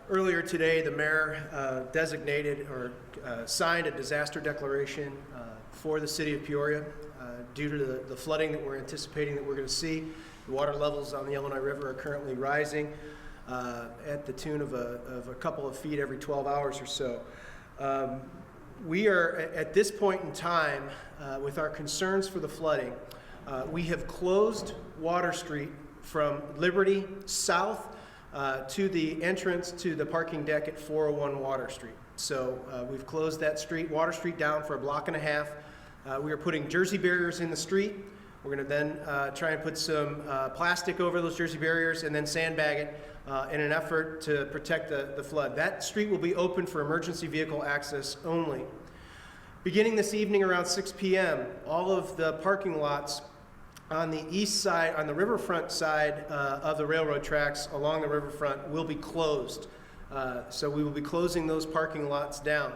Earlier today, the mayor designated or signed a disaster declaration for the city of Peoria due to the flooding that we're anticipating that we're going to see. The water levels on the Illinois River are currently rising at the tune of a couple of feet every 12 hours or so. We are, at this point in time, with our concerns for the flooding, we have closed Water Street from Liberty south to the entrance to the parking deck at 401 Water Street. So we've closed that street, Water Street, down for a block and a half. We are putting Jersey barriers in the street. We're going to then try and put some plastic over those Jersey barriers and then sandbag it in an effort to protect the flood. That street will be open for emergency vehicle access only. Beginning this evening around 6 p.m., all of the parking lots on the east side, on the riverfront side of the railroad tracks along the riverfront will be closed. So we will be closing those parking lots down.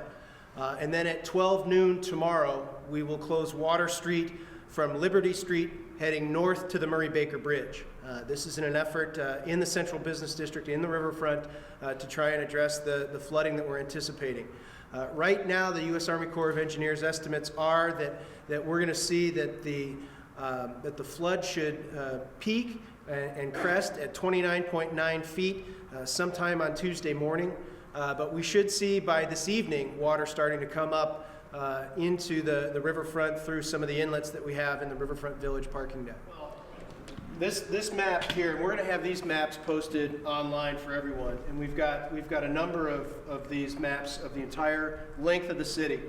And then at 12 noon tomorrow, we will close Water Street from Liberty Street heading north to the Murray-Baker Bridge. This is in an effort in the Central Business District, in the riverfront, to try and address the flooding that we're anticipating. Right now, the U.S. Army Corps of Engineers estimates are that we're going to see that the flood should peak and crest at 29.9 feet sometime on Tuesday morning. But we should see by this evening water starting to come up into the riverfront through some of the inlets that we have in the Riverfront Village parking deck. This map here, we're going to have these maps posted online for everyone, and we've got a number of these maps of the entire length of the city,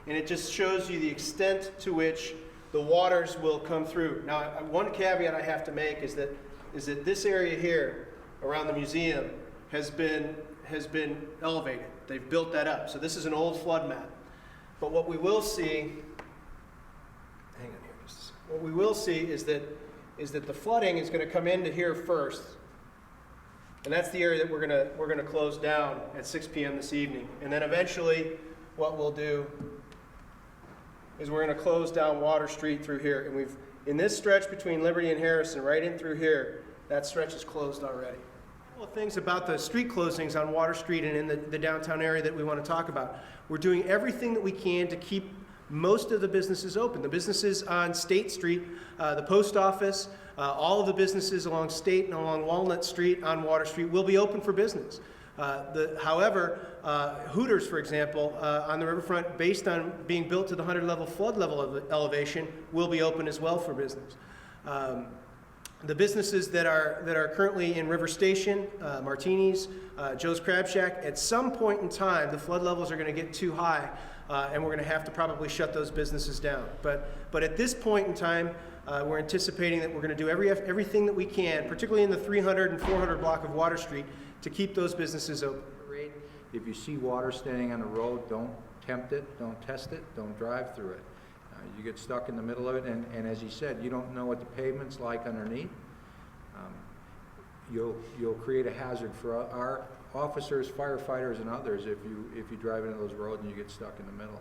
and it just shows you the extent to which the waters will come through. Now, one caveat I have to make is that this area here around the museum has been elevated. They've built that up. So this is an old flood map. But what we will see, hang on here just a second. What we will see is that the flooding is going to come into here first. And that's the area that we're going to close down at 6 p.m. this evening. And then eventually what we'll do is we're going to close down Water Street through here. And in this stretch between Liberty and Harrison, right in through here, that stretch is closed already. A couple of things about the street closings on Water Street and in the downtown area that we want to talk about. We're doing everything that we can to keep most of the businesses open. The businesses on State Street, the post office, all of the businesses along State and along Walnut Street on Water Street will be open for business. However, Hooters, for example, on the riverfront, based on being built to the 100-level flood level of elevation, will be open as well for business. The businesses that are currently in River Station, Martini's, Joe's Crab Shack, at some point in time, the flood levels are going to get too high, and we're going to have to probably shut those businesses down. But at this point in time, we're anticipating that we're going to do everything that we can, particularly in the 300 and 400 block of Water Street, to keep those businesses open. If you see water standing on the road, don't tempt it, don't test it, don't drive through it. You get stuck in the middle of it, and as he said, you don't know what the pavement's like underneath. You'll create a hazard for our officers, firefighters, and others if you drive into those roads and you get stuck in the middle.